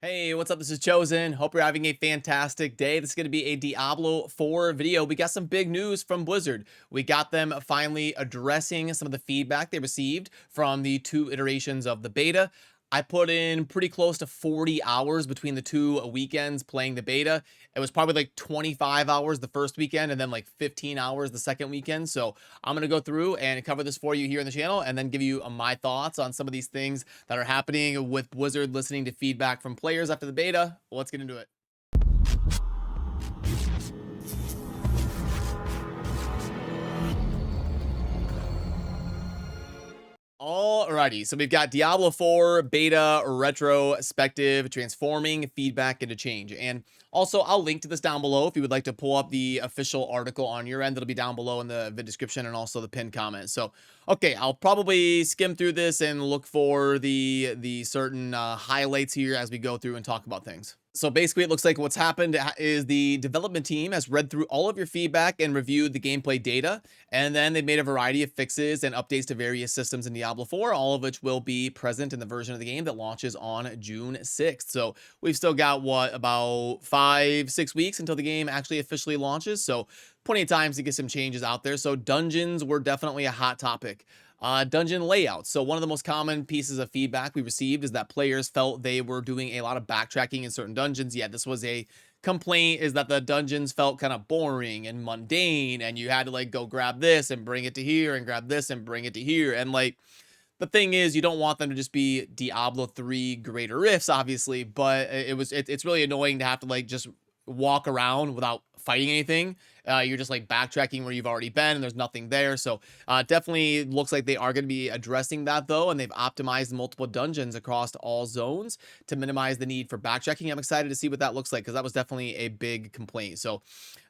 Hey, what's up? This is Chosen. Hope you're having a fantastic day. This is going to be a Diablo 4 video. We got some big news from Blizzard. We got them finally addressing some of the feedback they received from the two iterations of the beta. I put in pretty close to 40 hours between the two weekends playing the beta. It was probably like 25 hours the first weekend and then like 15 hours the second weekend. So I'm going to go through and cover this for you here on the channel and then give you my thoughts on some of these things that are happening with Blizzard listening to feedback from players after the beta. Let's get into it. Alrighty, so we've got Diablo 4 beta retrospective transforming feedback into change. And also, I'll link to this down below if you would like to pull up the official article on your end. It'll be down below in the description and also the pinned comment. So, okay, I'll probably skim through this and look for the certain highlights here as we go through and talk about things. So basically, it looks like what's happened is the development team has read through all of your feedback and reviewed the gameplay data, and then they made a variety of fixes and updates to various systems in Diablo 4, all of which will be present in the version of the game that launches on June 6th. So we've still got, what, about 5-6 weeks until the game actually officially launches. So plenty of times to get some changes out there. So dungeons were definitely a hot topic. Dungeon layouts. So one of the most common pieces of feedback we received is that players felt they were doing a lot of backtracking in certain dungeons. Yeah, this was a complaint, is that the dungeons felt kind of boring and mundane, and you had to like go grab this and bring it to here and grab this and bring it to here. And like the thing is, you don't want them to just be Diablo 3 greater rifts, obviously, but it's really annoying to have to like just walk around without fighting anything. You're just like backtracking where you've already been and there's nothing there. So definitely looks like they are going to be addressing that though, and they've optimized multiple dungeons across all zones to minimize the need for backtracking. I'm excited to see what that looks like because that was definitely a big complaint. So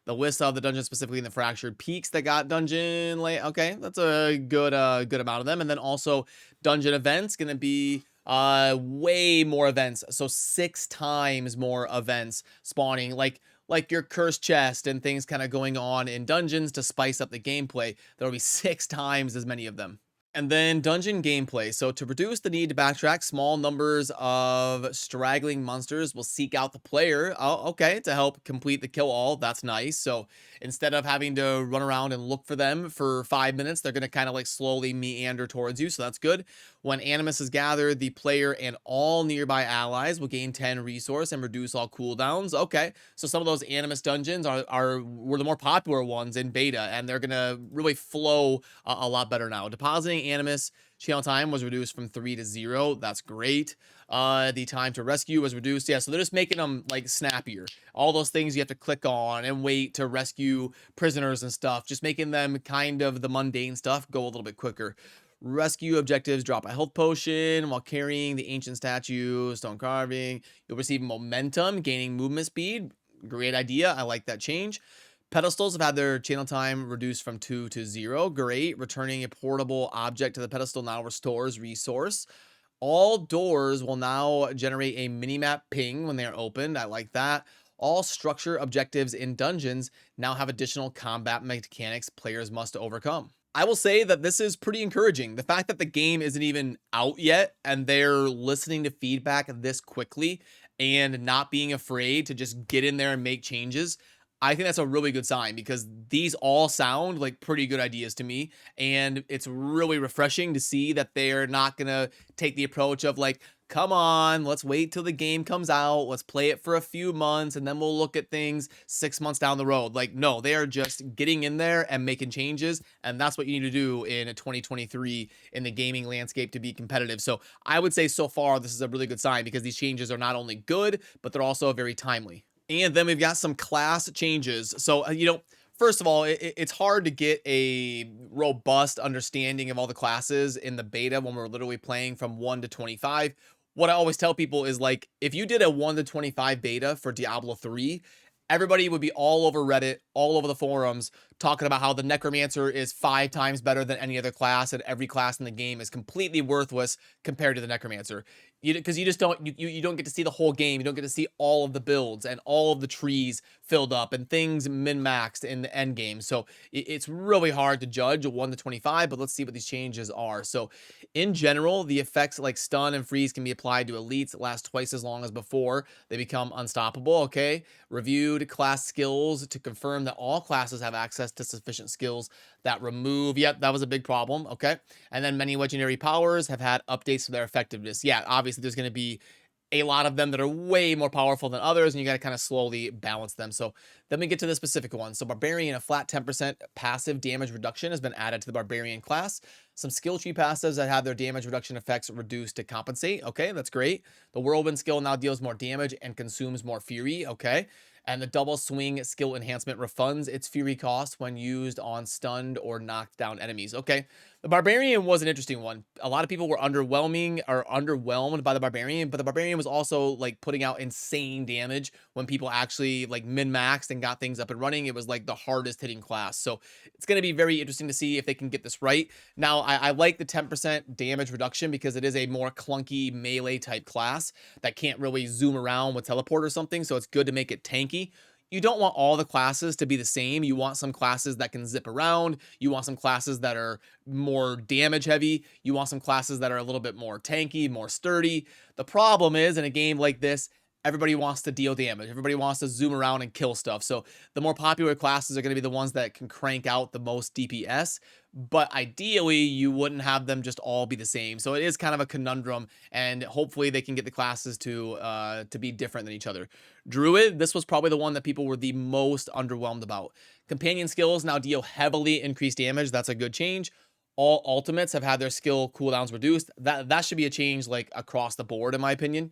the list of the dungeons, specifically in the Fractured Peaks, that got dungeon lay. Okay, that's a good amount of them. And then also dungeon events going to be way more events, so 6 times more events spawning, like your cursed chest and things kind of going on in dungeons to spice up the gameplay. There'll be 6 times as many of them. And then dungeon gameplay. So to reduce the need to backtrack, small numbers of straggling monsters will seek out the player. Oh, okay, to help complete the kill all. That's nice. So instead of having to run around and look for them for 5 minutes, they're going to kind of like slowly meander towards you. So that's good. When Animus is gathered, the player and all nearby allies will gain 10 resource and reduce all cooldowns. Okay, so some of those Animus dungeons were the more popular ones in beta, and they're going to really flow a lot better now. Depositing Animus channel time was reduced from 3 to 0. That's great. The time to rescue was reduced. Yeah, so they're just making them like snappier. All those things you have to click on and wait to rescue prisoners and stuff, just making them kind of the mundane stuff go a little bit quicker. Rescue objectives: drop a health potion while carrying the ancient statue, stone carving. You'll receive momentum, gaining movement speed. Great idea. I like that change. Pedestals have had their channel time reduced from 2 to 0. Great. Returning a portable object to the pedestal now restores resource. All doors will now generate a minimap ping when they are opened. I like that. All structure objectives in dungeons now have additional combat mechanics players must overcome. I will say that this is pretty encouraging. The fact that the game isn't even out yet and they're listening to feedback this quickly and not being afraid to just get in there and make changes, I think that's a really good sign because these all sound like pretty good ideas to me. And it's really refreshing to see that they're not going to take the approach of like, come on, let's wait till the game comes out. Let's play it for a few months and then we'll look at things 6 months down the road. Like, no, they are just getting in there and making changes. And that's what you need to do in 2023 in the gaming landscape to be competitive. So I would say so far, this is a really good sign because these changes are not only good, but they're also very timely. And then we've got some class changes. So, first of all, it's hard to get a robust understanding of all the classes in the beta when we're literally playing from 1 to 25. What I always tell people is like, if you did a 1 to 25 beta for Diablo 3, everybody would be all over Reddit, all over the forums, talking about how the necromancer is 5 times better than any other class, and every class in the game is completely worthless compared to the necromancer. Because you just don't you don't get to see the whole game. You don't get to see all of the builds and all of the trees filled up and things min maxed in the end game. So it's really hard to judge a 1 to 25. But let's see what these changes are. So in general, the effects like stun and freeze can be applied to elites that last twice as long as before. They become unstoppable. Okay, reviewed class skills to confirm that all classes have access to sufficient skills that remove. Yep, that was a big problem. Okay, and then many legendary powers have had updates to their effectiveness. Yeah, obviously there's going to be a lot of them that are way more powerful than others, and you got to kind of slowly balance them. So then we get to the specific one. So Barbarian, a flat 10% passive damage reduction has been added to the Barbarian class. Some skill tree passives that have their damage reduction effects reduced to compensate. Okay, that's great. The Whirlwind skill now deals more damage and consumes more fury. Okay. And the double swing skill enhancement refunds its fury cost when used on stunned or knocked down enemies. Okay. The Barbarian was an interesting one. A lot of people were underwhelmed by the Barbarian, but the Barbarian was also like putting out insane damage when people actually like min-maxed and got things up and running. It was like the hardest hitting class. So it's going to be very interesting to see if they can get this right. Now, I like the 10% damage reduction because it is a more clunky melee type class that can't really zoom around with teleport or something. So it's good to make it tanky. You don't want all the classes to be the same. You want some classes that can zip around. You want some classes that are more damage heavy. You want some classes that are a little bit more tanky, more sturdy. The problem is in a game like this, everybody wants to deal damage. Everybody wants to zoom around and kill stuff. So the more popular classes are going to be the ones that can crank out the most DPS. But ideally, you wouldn't have them just all be the same. So it is kind of a conundrum, and hopefully they can get the classes to be different than each other. Druid, this was probably the one that people were the most underwhelmed about. Companion skills now deal heavily increased damage. That's a good change. All ultimates have had their skill cooldowns reduced. That should be a change like across the board, in my opinion.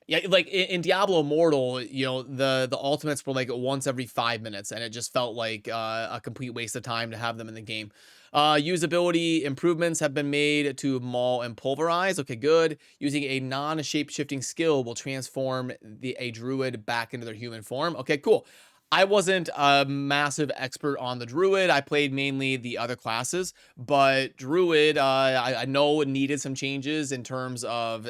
Yeah, like in Diablo Immortal, you know, the ultimates were like once every 5 minutes, and it just felt like a complete waste of time to have them in the game. Usability improvements have been made to maul and pulverize. Okay, good. Using a non-shape shifting skill will transform a druid back into their human form. Okay, cool. I wasn't a massive expert on the druid. I played mainly the other classes, but druid, I know it needed some changes in terms of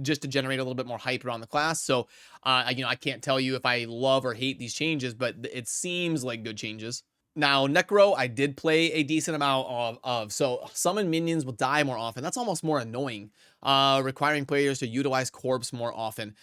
just to generate a little bit more hype around the class. So, I can't tell you if I love or hate these changes, but it seems like good changes. Now, Necro, I did play a decent amount of. So summon minions will die more often. That's almost more annoying, requiring players to utilize corpse more often.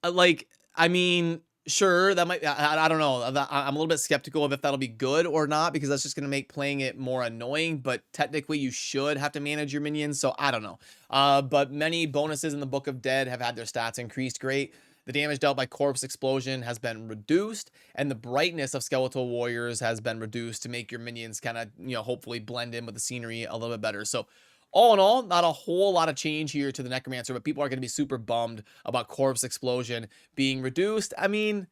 Like, I mean, sure, that might, I don't know. I'm a little bit skeptical of if that'll be good or not, because that's just going to make playing it more annoying. But technically, you should have to manage your minions. So I don't know. But many bonuses in the Book of Dead have had their stats increased great. The damage dealt by corpse explosion has been reduced, and the brightness of skeletal warriors has been reduced to make your minions kind of, hopefully blend in with the scenery a little bit better. So all in all, not a whole lot of change here to the necromancer, but people are going to be super bummed about corpse explosion being reduced. I mean,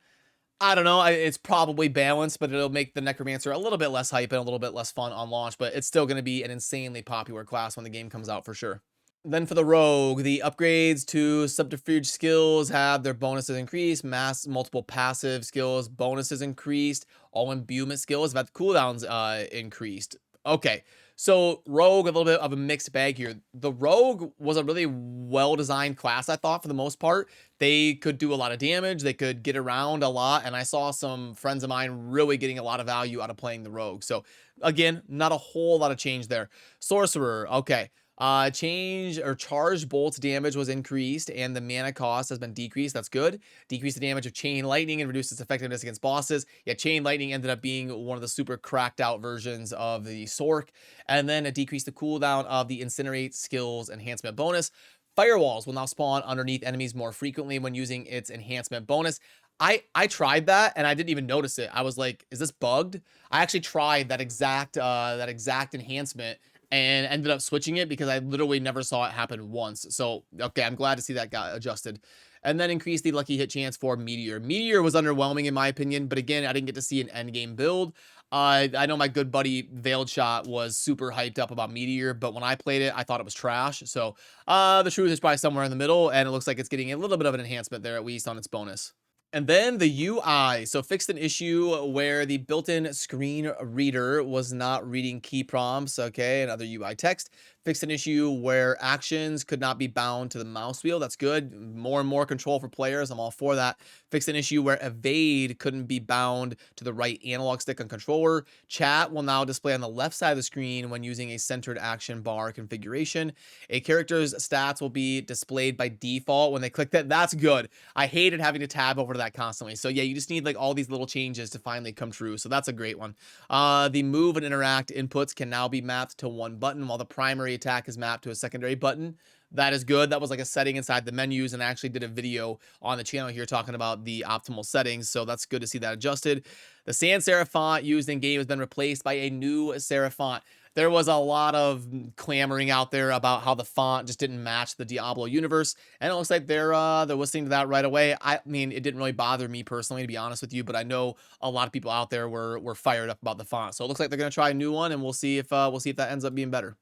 I don't know. It's probably balanced, but it'll make the necromancer a little bit less hype and a little bit less fun on launch, but it's still going to be an insanely popular class when the game comes out for sure. Then for the rogue, the upgrades to subterfuge skills have their bonuses increased, mass multiple passive skills bonuses increased, all imbuement skills have had cooldowns increased. Okay, so rogue, a little bit of a mixed bag here. The rogue was a really well-designed class, I thought, for the most part. They could do a lot of damage, they could get around a lot, and I saw some friends of mine really getting a lot of value out of playing the rogue. So again, not a whole lot of change there. Sorcerer, okay. Change or charge bolts damage was increased, and the mana cost has been decreased. That's good. Decrease the damage of chain lightning and reduce its effectiveness against bosses. Yeah, chain lightning ended up being one of the super cracked out versions of the Sork. And then it decreased the cooldown of the incinerate skills enhancement bonus. Firewalls will now spawn underneath enemies more frequently when using its enhancement bonus. I tried that and I didn't even notice it. I was like, is this bugged? I actually tried that exact enhancement and ended up switching it because I literally never saw it happen once. So, okay, I'm glad to see that got adjusted. And then increase the lucky hit chance for Meteor. Meteor was underwhelming in my opinion, but again, I didn't get to see an endgame build. I know my good buddy Veiled Shot was super hyped up about Meteor, but when I played it, I thought it was trash. So, the truth is probably somewhere in the middle, and it looks like it's getting a little bit of an enhancement there, at least on its bonus. And then the UI. So fixed an issue where the built-in screen reader was not reading key prompts, okay, and other UI text. Fixed an issue where actions could not be bound to the mouse wheel. That's good. More and more control for players. I'm all for that. Fixed an issue where evade couldn't be bound to the right analog stick on controller. Chat will now display on the left side of the screen when using a centered action bar configuration. A character's stats will be displayed by default when they click that. That's good. I hated having to tab over to that constantly. So yeah, you just need like all these little changes to finally come true. So that's a great one. The move and interact inputs can now be mapped to one button, while the primary attack is mapped to a secondary button. That is good. That was like a setting inside the menus, and I actually did a video on the channel here talking about the optimal settings, so that's good to see that adjusted. The sans serif font used in game has been replaced by a new serif font. There was a lot of clamoring out there about how the font just didn't match the Diablo universe, and it looks like they're listening to that right away. I mean, it didn't really bother me personally, to be honest with you, but I know a lot of people out there were fired up about the font. So it looks like they're gonna try a new one, and we'll see if that ends up being better.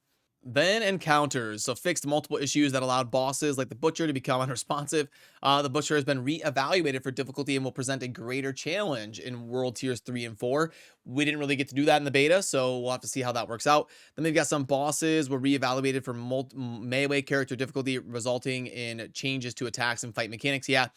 Then encounters. So fixed multiple issues that allowed bosses like the Butcher to become unresponsive. The Butcher has been re-evaluated for difficulty and will present a greater challenge in World Tiers 3 and 4. We didn't really get to do that in the beta, so we'll have to see how that works out. Then they've got some bosses were re-evaluated for melee character difficulty, resulting in changes to attacks and fight mechanics. Yeah,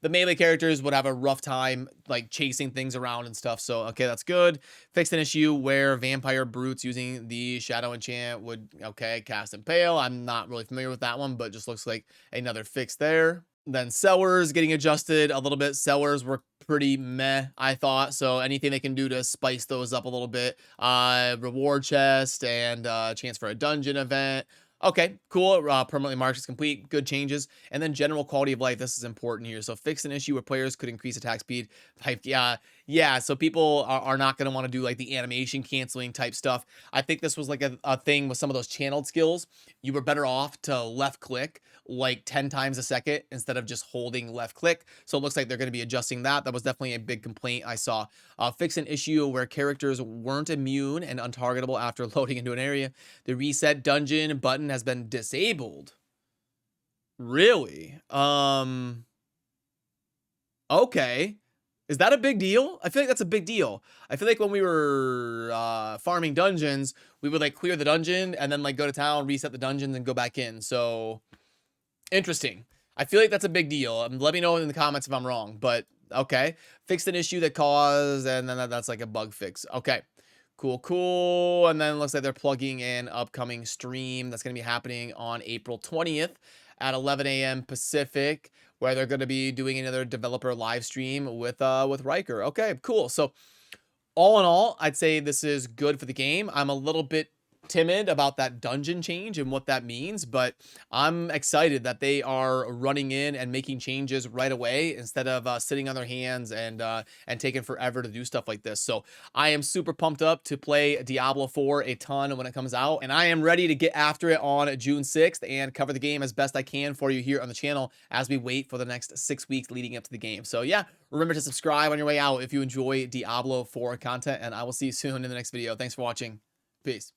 the melee characters would have a rough time like chasing things around and stuff. So, okay, that's good. Fixed an issue where vampire brutes using the shadow enchant would, okay, cast Impale. I'm not really familiar with that one, but just looks like another fix there. Then sellers getting adjusted a little bit. Sellers were pretty meh, I thought. So anything they can do to spice those up a little bit. Reward chest and chance for a dungeon event. Okay, cool. Permanently marked as complete. Good changes. And then general quality of life. This is important here. So fix an issue where players could increase attack speed. Yeah. So people are not going to want to do like the animation canceling type stuff. I think this was like a thing with some of those channeled skills. You were better off to left click like 10 times a second instead of just holding left click. So it looks like they're going to be adjusting that. That was definitely a big complaint I saw. Fix an issue where characters weren't immune and untargetable after loading into an area. The reset dungeon button has been disabled. Really? Okay. Is that a big deal? I feel like that's a big deal. I feel like when we were farming dungeons, we would like clear the dungeon and then like go to town, reset the dungeons, and go back in. So interesting. I feel like that's a big deal. Let me know in the comments if I'm wrong, but okay. Fixed an issue that caused, and then that's like a bug fix. Okay. Cool. And then it looks like they're plugging in upcoming stream that's going to be happening on April 20th at 11 a.m. Pacific, where they're going to be doing another developer live stream with Riker. Okay, cool. So all in all, I'd say this is good for the game. I'm a little bit timid about that dungeon change and what that means, but I'm excited that they are running in and making changes right away instead of sitting on their hands and taking forever to do stuff like this. So I am super pumped up to play Diablo 4 a ton when it comes out, and I am ready to get after it on June 6th and cover the game as best I can for you here on the channel as we wait for the next 6 weeks leading up to the game. So yeah, remember to subscribe on your way out if you enjoy Diablo 4 content, and I will see you soon in the next video. Thanks for watching. Peace.